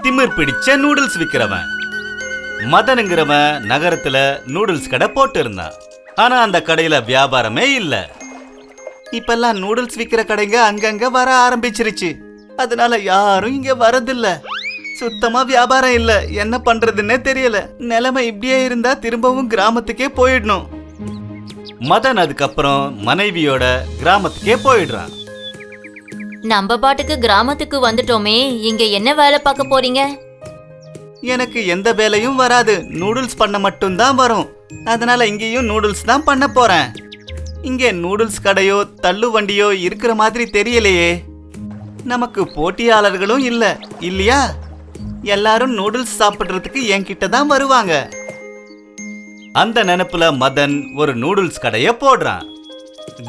திமிர் பிடிச்ச நூடுல்ஸ் விக்கிறவன். மதனுங்கிறவன் நகரத்துல நூடுல்ஸ் கடை போட்டு இருந்தான். ஆனா அந்த கடையில வியாபாரமே இல்ல. இப்பெல்லாம் நூடுல்ஸ் விக்கிற கடைங்க அங்கங்க வர ஆரம்பிச்சிருச்சு. அதனால யாரும் இங்க வரதில்ல. சுத்தமா வியாபாரம் இல்ல. என்ன பண்றதுன்னே தெரியல. நிலைமை இப்படியே இருந்தா திரும்பவும் கிராமத்துக்கே போயிடணும். மதன் அதுக்கப்புறம் மனைவியோட கிராமத்துக்கே போயிடுறான். நம்ம பாட்டுக்கு கிராமத்துக்கு வந்துட்டோமே, இங்க என்ன வேலை பார்க்க போறீங்க? எனக்கு எந்த வேலையும் வராது. நூடுல்ஸ் பண்ண மட்டும்தான் வரும். அதனால இங்கேயும் நூடுல்ஸ் தான் பண்ண போறேன். இங்கே நூடுல்ஸ் கடையோ தள்ளு வண்டியோ இருக்கிற மாதிரி தெரியலையே. நமக்கு போட்டியாளர்களும் இல்ல இல்லையா? எல்லாரும் நூடுல்ஸ் சாப்பிடுறதுக்கு என்கிட்ட தான் வருவாங்க. அந்த நினைப்புல மதன் ஒரு நூடுல்ஸ் கடைய போடுறான்.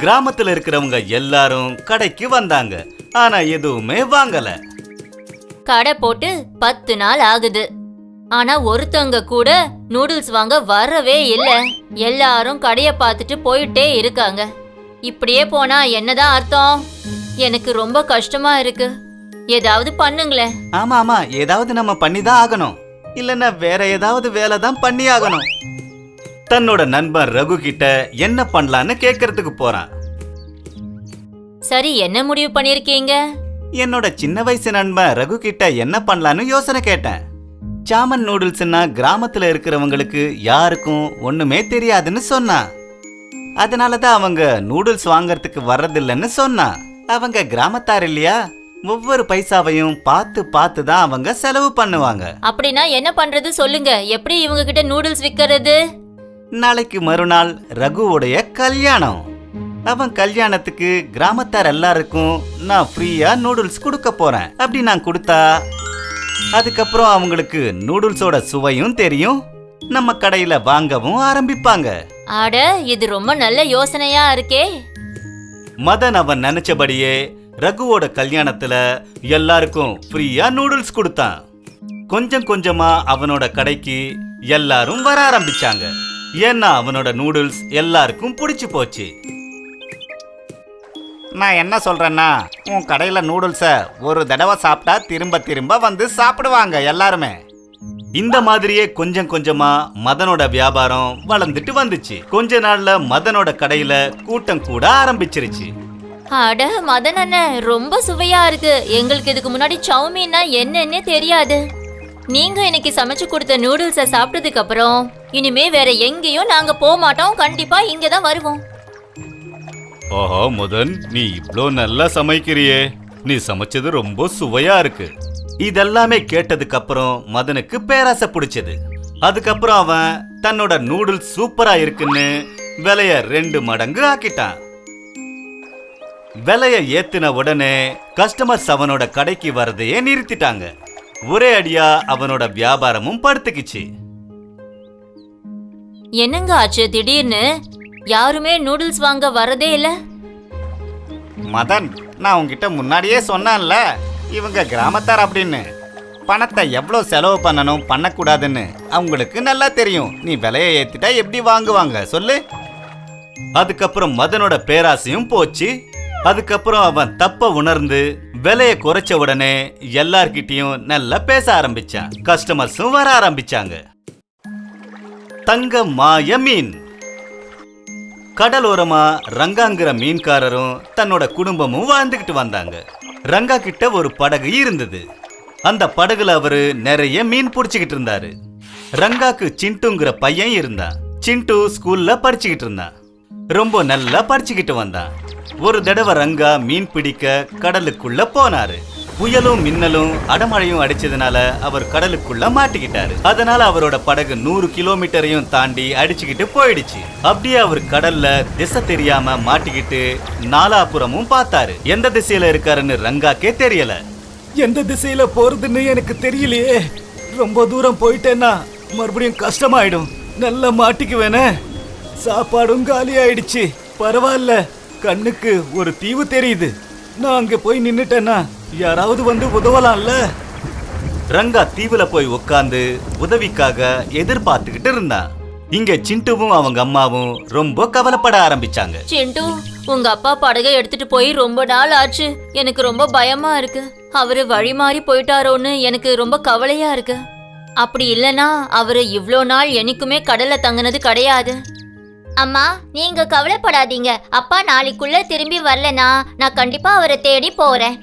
கிராமத்துல இருக்கிறவங்க எல்லாரும் கடைக்கு வந்தாங்க. ஆனா எதுவுமே வாங்கல. கடை போட்டு 10 நாள் ஆகுது. ஆனா ஒருத்தவங்க கூட நூடுல்ஸ் வாங்க வரவே இல்ல. எல்லாரும் கடைய பார்த்துட்டு போயிட்டே இருக்காங்க. இப்படியே போனா என்னதான் அர்த்தம்? எனக்கு ரொம்ப கஷ்டமா இருக்கு. ஏதாவது பண்ணுங்களேன். ஆமா ஆமா, ஏதாவது நம்ம பண்ணிதான் ஆகணும். இல்லன்னா வேற ஏதாவது வேலை தான் பண்ணி ஆகணும். தன்னோட நண்பன் ரகு கிட்ட என்ன பண்ணலான்னு கேட்கறதுக்கு போறான். சரி, என்ன முடிவு பண்ணிருக்கீங்க? என்னோட சின்ன வயசு நண்பன் ரகு கிட்ட என்ன பண்ணலான்னு யோசனை கேட்டேன். சாமன் நூடுல்ஸ்னா கிராமத்துல இருக்கிறவங்களுக்கு யாருக்கும் ஒண்ணுமே தெரியாதுன்னு சொன்னான். அதனாலதான் அவங்க நூடுல்ஸ் வாங்கறதுக்கு வர்றதில்லைன்னு சொன்னான். அவங்க கிராமத்தார் இல்லையா? ஒவ்வொரு பைசாவையும் பார்த்து பார்த்து தான் அவங்க செலவு பண்ணுவாங்க. அப்படின்னா என்ன பண்றது சொல்லுங்க. எப்படி இவங்க கிட்ட நூடுல்ஸ் விக்கிறது? நாளைக்கு மறுநாள் ரகுவோடைய கல்யாணம். அவன் கல்யாணத்துக்கு கிராமத்தார் எல்லாருக்கும் நான் ஃப்ரீயா நூடுல்ஸ் கொடுக்க போறேன். அப்படி நான் கொடுத்தா அதுக்கப்புறம் அவங்களுக்கு நூடுல்ஸோட சுவையும் தெரியும். நம்ம கடையில வாங்கவும் ஆரம்பிப்பாங்க. ஆட, இது ரொம்ப நல்ல யோசனையா இருக்கே. மதன் அவன் நினைச்சபடியே ரகுவோட கல்யாணத்துல எல்லாருக்கும் ஃப்ரீயா நூடுல்ஸ் கொடுத்தான். கொஞ்சம் கொஞ்சமா அவனோட கடைக்கு எல்லாரும் வர ஆரம்பிச்சாங்க. ஏன்னா அவனோட நூடுல்ஸ் எல்லாருக்கும் பிடிச்சு போச்சு. நான் என்ன சொல்றேன்னா, உன் கடையில நூடுல்ஸ ஒரு தடவை சாப்பிட்டா திரும்ப திரும்ப வந்து சாப்பிடுவாங்க எல்லாருமே. இந்த மாதிரியே கொஞ்சம் கொஞ்சமா மதனோட வியாபாரம் வளர்ந்துட்டு வந்துச்சு. கொஞ்ச நாள்ல மதனோட கடையில கூட்டம் கூட ஆரம்பிச்சிருச்சு. அட மதன் அண்ணன், ரொம்ப சுவையா இருக்கு. எங்களுக்கு இதுக்கு முன்னாடி சௌமீன்னா என்னன்னே தெரியாது. நீங்க இன்னைக்கு சமைச்சு கொடுத்த நூடுல்ஸை சாப்பிட்டதுக்கு அப்புறம் இனிமே வேற எங்கேயும் நாங்க போக மாட்டோம். கண்டிப்பா இங்க தான் வருவோம். ஓஹோ மதன், நீ இவ்ளோ நல்லா சமைக்கிறியே. நீ சமைச்சது ரொம்ப சுவையா இருக்கு. இதெல்லாமே கேட்டதுக்கு அப்புறம் மதனுக்கு பேராசை பிடிச்சது. அதுக்கப்புறம் அவன் தன்னோட நூடுல்ஸ் சூப்பரா இருக்குன்னு விலைய 2 மடங்கு ஆக்கிட்டான். விலைய ஏத்தின உடனே கஸ்டமர்ஸ் அவனோட கடைக்கு வரதையே நிறுத்திட்டாங்க. ஒரே அடியா அவனோட வியாபாரமும் படுத்துக்கிச்சு. என்னங்க ஆச்சு திடீர்னு? யாருமே நூடுல்ஸ் வாங்க வரதே இல்ல. மதன், நான் உன்கிட்ட முன்னாடியே சொன்னான்ல, இவங்க கிராமத்தார் அப்படின்னு. பணத்தை எவ்வளவு செலவு பண்ணணும் பண்ணக்கூடாதுன்னு அவங்களுக்கு நல்லா தெரியும். நீ விலையை ஏத்திட்டா எப்படி வாங்குவாங்க சொல்லு? அதுக்கப்புறம் மதனோட பேராசையும் போச்சு. அதுக்கப்புறம் அவன் தப்ப உணர்ந்து விலையை குறைச்ச உடனே எல்லார்கிட்டயும் நல்லா பேச ஆரம்பிச்சான். கஸ்டமர்ஸும் வர ஆரம்பிச்சாங்க. தங்க மாய மீன். கடலோரமா ரங்காங்கிற மீன்காரரும் தன்னோட குடும்பமும் வாழ்ந்துகிட்டு வந்தாங்க. ரங்கா கிட்ட ஒரு படகு இருந்தது. அந்த படகுல அவரு நிறைய மீன் பிடிச்சுக்கிட்டு இருந்தாரு. ரங்காக்கு சிண்டுங்கிற பையன் இருந்தான். சிண்டு ஸ்கூல்ல படிச்சுக்கிட்டு இருந்தான். ரொம்ப நல்லா படிச்சுக்கிட்டு வந்தான். ஒரு தடவை ரங்கா மீன் பிடிக்க கடலுக்குள்ள போனாரு. புயலும் மின்னலும் அடமழையும் அடிச்சதுனால அவர் கடலுக்குள்ள மாட்டிக்கிட்டாரு. அதனால அவரோட படகு 100 கிலோமீட்டரையும் தாண்டி அடிச்சுக்கிட்டு போயிடுச்சு. அப்படியே அவர் கடல்ல திசை தெரியாம மாட்டிக்கிட்டு நாலாபுறமும் பார்த்தாரு. எந்த திசையில இருக்காருன்னு ரங்காக்கே தெரியல. எந்த திசையில போறதுன்னு எனக்கு தெரியலையே. ரொம்ப தூரம் போயிட்டேன்னா மறுபடியும் கஷ்டமாயிடும். நல்லா மாட்டிக்குவேனே. சாப்பாடும் காலி ஆயிடுச்சு. பரவாயில்ல, கண்ணுக்கு ஒரு தீவு தெரியுது. நான் அங்க போய் நின்னுட்டேன்னா யாராவது வந்து உதவலாம்ல. ரங்கா தீவுல போய் உட்கார்ந்து உதவிக்காக எதிர்பார்த்துக்கிட்டு இருந்தான். இங்க சிண்டுவும் அவங்க அம்மாவும் ரொம்ப கவலைப்பட ஆரம்பிச்சாங்க. சிண்டு, உங்க அப்பா படகை எடுத்துட்டு போய் ரொம்ப நாள் ஆச்சு. எனக்கு ரொம்ப பயமா இருக்கு. அவரு வழி மாறி போயிட்டாரோன்னு எனக்கு ரொம்ப கவலையா இருக்கு. அப்படி இல்லனா அவரு இவ்ளோ நாள் என்னைக்குமே கடல்ல தங்குனது கிடையாது. அம்மா, நீங்க கவலைப்படாதீங்க. அப்பா நாளைக்குள்ள திரும்பி வரலனா நான் கண்டிப்பா அவரை தேடி போறேன்.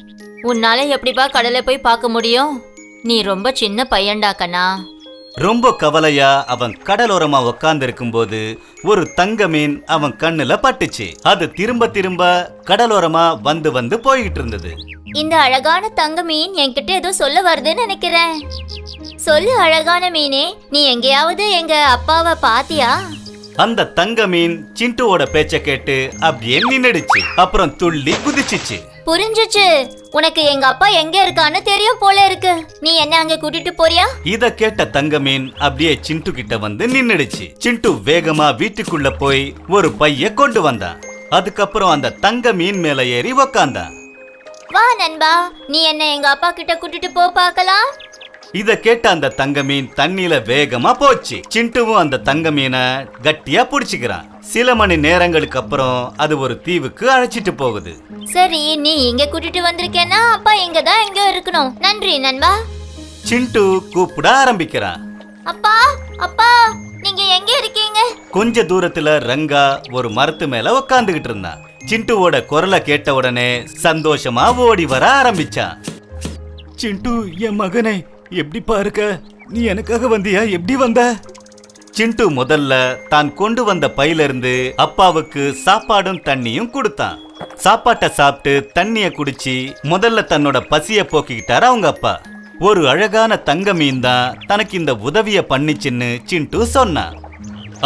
உன்னால எப்படிப்பா கடலை போய் பார்க்க முடியும்? நீ ரொம்ப சின்ன பையன்டா கண்ணா. ரொம்ப கவலையா அவன் கடலோரமா உக்காந்து இருக்கும்போது ஒரு தங்க மீன் அவன் கண்ணுல பட்டுச்சு. அது திரும்ப திரும்ப கடலோரமா வந்து வந்து போய்கிட்டு இருந்தது. இந்த அழகான தங்க மீன் என்கிட்ட ஏதோ சொல்ல வருதுன்னு நினைக்கிறேன். சொல்லு அழகான மீனே, நீ எங்கேயாவது எங்க அப்பாவை பாத்தியா? அந்த தங்க மீன் சிண்டுவோட பேச்ச கேட்டு அப்படியே நின்னுடுச்சு. அப்புறம் துள்ளி குதிச்சிச்சு. புரிஞ்சுச்சு, உனக்கு எங்க அப்பா எங்க இருக்கான்னு தெரியும் போல இருக்கு. நீ என்ன அங்க கூட்டிட்டு போறியா? இத கேட்ட தங்க மீன் அப்படியே சிண்டு கிட்ட வந்து நின்னுடுச்சு. சிண்டு வேகமா வீட்டுக்குள்ள போய் ஒரு பைய கொண்டு வந்தான். அதுக்கப்புறம் அந்த தங்க மீன் மேல ஏறி உக்காந்தான். வா நண்பா, நீ என்ன எங்க அப்பா கிட்ட கூட்டிட்டு போ பார்க்கலாம். இத கேட்ட அந்த தங்க மீன் தண்ணியில வேகமா போச்சு. சிண்டுவும் அந்த தங்க மீனை கட்டியா புடிச்சுக்கிறான். சில மணி நேரங்களுக்கு அப்புறம் அது ஒரு தீவுக்கு அழைச்சிட்டு போகுது. சரி, நீ இங்க கூட்டிட்டு வந்திருக்கேன்னா அப்பா இங்க தான் எங்க இருக்கணும். நன்றி நண்பா. சிண்டு கூப்பிட ஆரம்பிக்கிறான். அப்பா, அப்பா, நீங்க எங்க இருக்கீங்க? கொஞ்ச தூரத்துல ரங்கா ஒரு மரத்து மேல உக்காந்துகிட்டு இருந்தான். சிண்டுவோட குரலை கேட்ட உடனே சந்தோஷமா ஓடி வர ஆரம்பிச்சான். சிண்டு, என் மகனே, எப்படி பாருக்க? நீ எனக்காக வந்தியா? எப்படி வந்த? சிண்டு முதல்ல தான் கொண்டு வந்த பையில இருந்து அப்பாவுக்கு சாப்பாடும் தண்ணியும் கொடுத்தான். சாப்பாட்டை சாப்பிட்டு தண்ணிய குடிச்சு முதல்ல தன்னோட பசிய போக்கிக்கிட்டாரு அவங்க அப்பா. ஒரு அழகான தங்க மீன் தான் தனக்கு இந்த உதவிய பண்ணிச்சுன்னு சிண்டு சொன்னான்.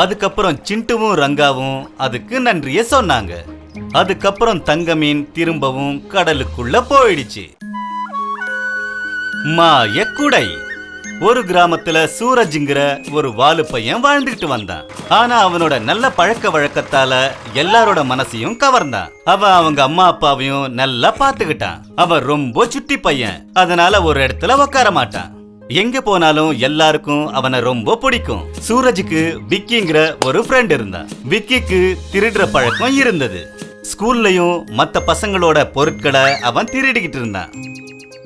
அதுக்கப்புறம் சிண்டுவும் ரங்காவும் அதுக்கு நன்றிய சொன்னாங்க. அதுக்கப்புறம் தங்க மீன் திரும்பவும் கடலுக்குள்ள போயிடுச்சு. மாயக்குடை. ஒரு கிராமத்துல சூரஜ்ங்கிற ஒரு வாலு பையன் வாழ்ந்துகிட்டு வந்தான். ஆனா அவனோட நல்ல பழக்க வழக்கத்தால எல்லாரோட மனசையும் கவர்ந்தான். அவன் அவங்க அம்மா அப்பாவையும் நல்லா பாத்துக்கிட்டான். அவன் ரொம்ப சுட்டி பையன், அதனால ஒரு இடத்துல உட்கார மாட்டான். எங்க போனாலும் எல்லாருக்கும் அவனை ரொம்ப பிடிக்கும். சூரஜுக்கு விக்கிங்கிற ஒரு ஃப்ரெண்ட் இருந்தான். விக்கிக்கு திருடுற பழக்கம் இருந்தது. ஸ்கூல்லயும் மத்த பசங்களோட பொருட்களை அவன் திருடிக்கிட்டு இருந்தான்.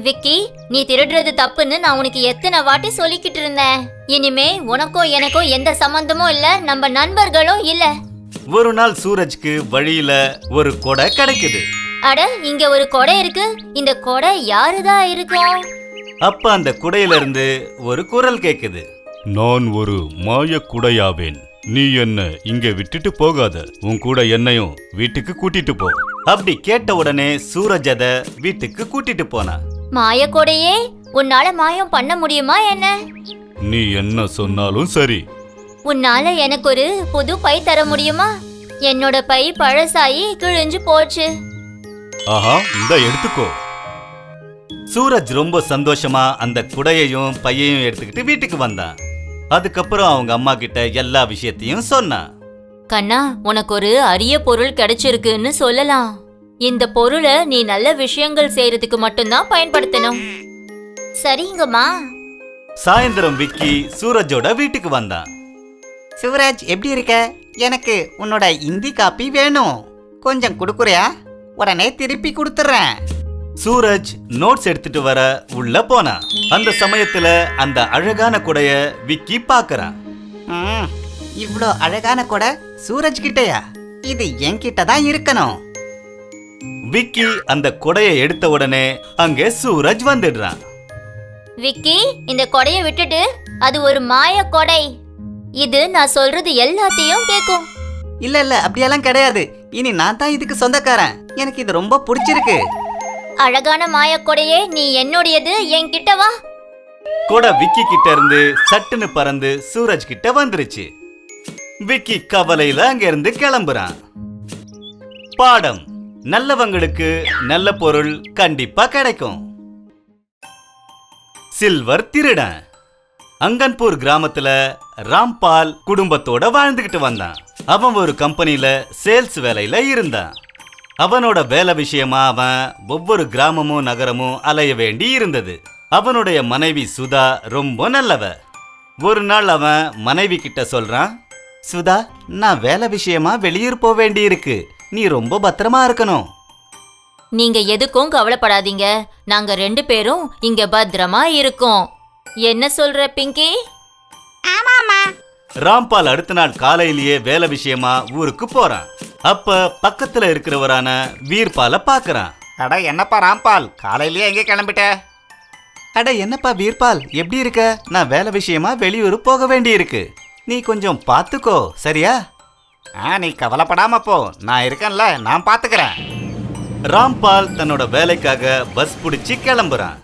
விக்கி, நீ திருடுறது தப்புன்னு நான் உனக்கு எத்தனை வாட்டி சொல்லிக்கிட்டு இருந்தேன். இனிமே உனக்கும் எனக்கும் எந்த சம்பந்தமும் இல்ல, நம்ம நண்பர்களும் இல்ல. ஒரு நாள் சூரஜ்க்கு வழியில ஒரு கொடை கிடைக்குது. அட, இங்க ஒரு கொடை இருக்கு. இந்த கொடை யாருதான் இருக்கும்? அப்ப அந்த குடையில இருந்து ஒரு குரல் கேக்குது. நான் ஒரு மாய குடையாவேன். நீ என்ன இங்க விட்டுட்டு போகாத. உன் கூட என்னையும் வீட்டுக்கு கூட்டிட்டு போ. அப்படி கேட்ட உடனே சூரஜ் அத வீட்டுக்கு கூட்டிட்டு போனான். மாய கொடையே, உன்னால மாயம் பண்ண முடியுமா என்ன? நீ என்ன சொன்னாலும் சரி. உன்னால எனக்கு ஒரு புது பை தர முடியுமா? என்னோட பை பழசாயி கிழிஞ்சு போச்சு. ஆஹா, இந்த எடுத்துக்கோ. சூரஜ் ரொம்ப சந்தோஷமா அந்த குடையையும் பையையும் எடுத்துக்கிட்டு வீட்டுக்கு வந்தான். அதுக்கப்புறம் அவங்க அம்மா கிட்ட எல்லா விஷயத்தையும் சொன்னான். கண்ணா, உனக்கு ஒரு அரிய பொருள் கிடைச்சிருக்குன்னு சொல்லலாம். இந்த பொருளை நீ நல்ல விஷயங்கள் செய்யறதுக்கு மட்டும்தான் பயன்படுத்தணும். சரிங்கம்மா. சாயந்தரம் விக்கி சூரஜோட வீட்டுக்கு வந்தான். சூரஜ், எப்படி இருக்க? எனக்கு உன்னோட இந்தி காப்பி வேணும். கொஞ்சம் கொடுக்குறியா? உடனே திருப்பி கொடுத்துறேன். சூரஜ் நோட்ஸ் எடுத்துட்டு வர உள்ள போனான். அந்த சமயத்துல அந்த அழகான கொடைய விக்கி பாக்குறான். இவ்ளோ அழகான கொடை சூரஜ் கிட்டயா? இது என்கிட்ட தான் இருக்கணும். விக்கி அந்த கொடைய எடுத்த உடனே அங்கே சூரஜ் வந்துடுறான். விக்கி, இந்த கொடைய விட்டுட்டு, அது ஒரு மாய கொடை. இது நான் சொல்றது எல்லாத்தையும் கேக்கும். இல்ல இல்ல, அப்படியெல்லாம் கிடையாது. இனி நான் தான் இதுக்கு சொந்தக்காரன். எனக்கு இது ரொம்ப பிடிச்சிருக்கு. அழகான மாய கொடையே, நீ என்னுடையது. என்கிட்ட வா. கொடை விக்கி கிட்ட இருந்து சட்டுன்னு பறந்து சூரஜ் கிட்ட வந்துருச்சு. விக்கி கவலையில அங்க இருந்து கிளம்புறான். பாடம்: நல்லவங்களுக்கு நல்ல பொருள் கண்டிப்பா கிடைக்கும். சில்வர் திருடன். அங்கன்பூர் கிராமத்துல ராம்பால் குடும்பத்தோட வாழ்ந்துகிட்டு வந்தான். அவன் ஒரு கம்பெனில சேல்ஸ் வேலையில இருந்தான். அவனோட வேலை விஷயமா அவன் ஒவ்வொரு கிராமமும் நகரமும் அலைய வேண்டி இருந்தது. அவனுடைய மனைவி சுதா ரொம்ப நல்லவ. ஒரு நாள் அவன் மனைவி கிட்ட சொல்றான், சுதா, நான் வேலை விஷயமா வெளியூர் போக வேண்டி இருக்கு. நீ ரொம்ப பத்திரமா இருக்கணும். நீங்க எதுக்கும் கவலைப்படாதீங்க. நாங்க 2 பேரும் இங்க பத்திரமா இருக்கோம். என்ன சொல்ற பிங்கி? ராம்பால் அடுத்த நாள் காலையிலேயே வேலை விஷயமா ஊருக்கு போறான். அப்ப பக்கத்துல இருக்கிறவரான வீர்பாலை பாக்குறான். அட என்னப்பா ராம்பால், காலையிலேயே எங்கே கிளம்பிட்ட? அட என்னப்பா வீர்பால், எப்படி இருக்க? நான் வேலை விஷயமா வெளியூர் போக வேண்டி இருக்கு. நீ கொஞ்சம் பாத்துக்கோ, சரியா? நீ கவலைப்படாம போ, நான் இருக்கேன்ல, நான் பாத்துக்கிறேன். ராம்பால் தன்னோட வேலைக்காக பஸ் பிடிச்சி கிளம்புறான்.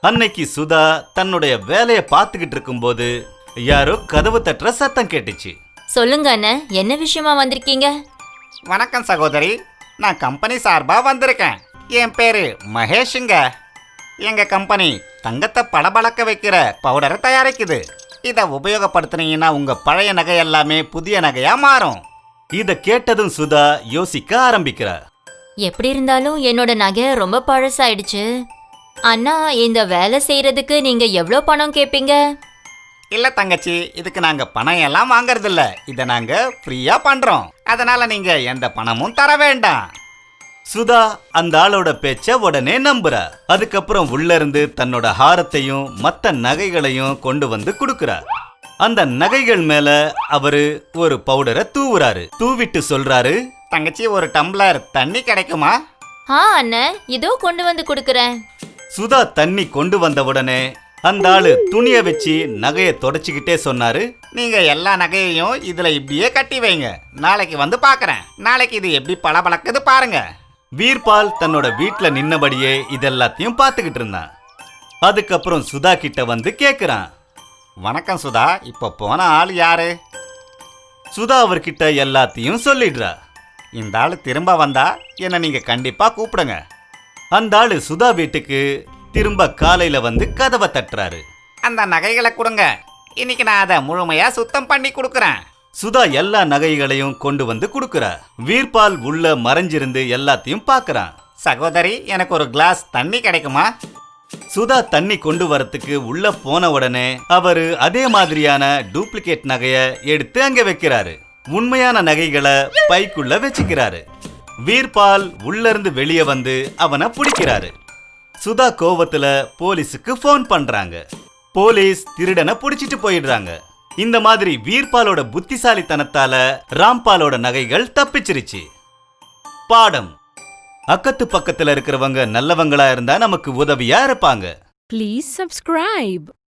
அன்னைக்கு சுதா தன்னுடைய வேலைய பார்த்துக்கிட்டு இருக்கும்போது யாரோ கதவு தட்டுற சத்தம் கேட்டுச்சு. சொல்லுங்க அண்ணன், என்ன விஷயமா வந்திருக்கீங்க? வணக்கம் சகோதரி, நான் கம்பெனி சார்பா வந்திருக்கேன். என் பேரு மகேஷுங்க. எங்க கம்பெனி தங்கத்தை பளபளக்க வைக்கிற பவுடரை தயாரிக்குது. இதை உபயோகப்படுத்தினீங்கன்னா உங்க பழைய நகை எல்லாமே புதிய நகையா மாறும். இத கேட்டதும் சுதா யோசிக்க ஆரம்பிக்கிறா. எப்படி இருந்தாலும் என்னோட நகை ரொம்ப பழசாயிடுச்சு. அண்ணா, இந்த வேலை செய்யறதுக்கு நீங்க எவ்வளோ பணம் கேட்பீங்க? இல்ல தங்கச்சி, இதுக்கு நாங்க பணம் எல்லாம் வாங்கறது இல்ல. இதை நாங்க ஃப்ரீயா பண்றோம். அதனால நீங்க எந்த பணமும் தர வேண்டாம். சுதா அந்த ஆளோட பேச்ச உடனே நம்புறா. அதுக்கப்புறம் உள்ள இருந்து தன்னோட ஹாரத்தையும் மத்த நகைகளையும் கொண்டு வந்து கொடுக்கறா. அந்த நகைகள் மேல அவரு ஒரு பவுடரை தூவுறாரு. தூவிட்டு சொல்றாரு, தங்கச்சி, ஒரு டம்ளர் தண்ணி கிடைக்குமா? அண்ணன், இதோ கொண்டு வந்து கொடுக்கறேன். சுதா தண்ணி கொண்டு வந்த உடனே அந்த ஆளு துணிய வச்சு நகைய தொடச்சிக்கிட்டே சொன்னாரு, நீங்க எல்லா நகையையும் இதுல இப்படியே கட்டி வைங்க. நாளைக்கு வந்து பாக்குறேன். நாளைக்கு இது எப்படி பளபளக்குது பாருங்க. வீர்பால் தன்னோட வீட்ல நின்னபடியே இதெல்லாத்தையும் பார்த்துக்கிட்டு இருந்தான். அதுக்கப்புறம் சுதா கிட்ட வந்து கேக்குறான். வணக்கம் சுதா, இப்ப போன ஆள் யாரு? சுதா அவர்கிட்ட எல்லாத்தையும் சொல்லிடுறா. இந்த ஆள் திரும்ப வந்தா என்ன நீங்க கண்டிப்பா கூப்பிடுங்க. அந்த ஆளு சுதா வீட்டுக்கு திரும்ப காலையில வந்து கதவை தட்டுறாரு. அந்த நகைகளை கொடுங்க. இன்னைக்கு நான் அதை முழுமையா சுத்தம் பண்ணி கொடுக்கறேன். சுதா எல்லா நகைகளையும் கொண்டு வந்து கொடுக்கறா. வீர்பால் உள்ள மறைஞ்சிருந்து எல்லாத்தையும் பார்க்கறான். சகோதரி, எனக்கு ஒரு கிளாஸ் தண்ணி கிடைக்குமா? சுதா தண்ணி கொண்டு வரத்துக்கு உள்ள போன உடனே அவரு அதே மாதிரியான டூப்ளிகேட் நகைய எடுத்து அங்க வைக்கிறாரு. உண்மையான நகைகளை பைக்குள்ள வச்சுக்கிறாரு. வீர்பால் உள்ள இருந்து வெளியே வந்து அவனை பிடிக்கிறாரு. சுதா கோவத்துல போலீஸுக்கு போன் பண்றாங்க. போலீஸ் திருடனை பிடிச்சிட்டு போயிடுறாங்க. இந்த மாதிரி வீர்பாலோட புத்திசாலித்தனத்தால ராம்பாலோட நகைகள் தப்பிச்சிருச்சு. பாடம்: அக்கத்து பக்கத்துல இருக்கிறவங்க நல்லவங்களா இருந்தா நமக்கு உதவியா இருப்பாங்க. Please subscribe.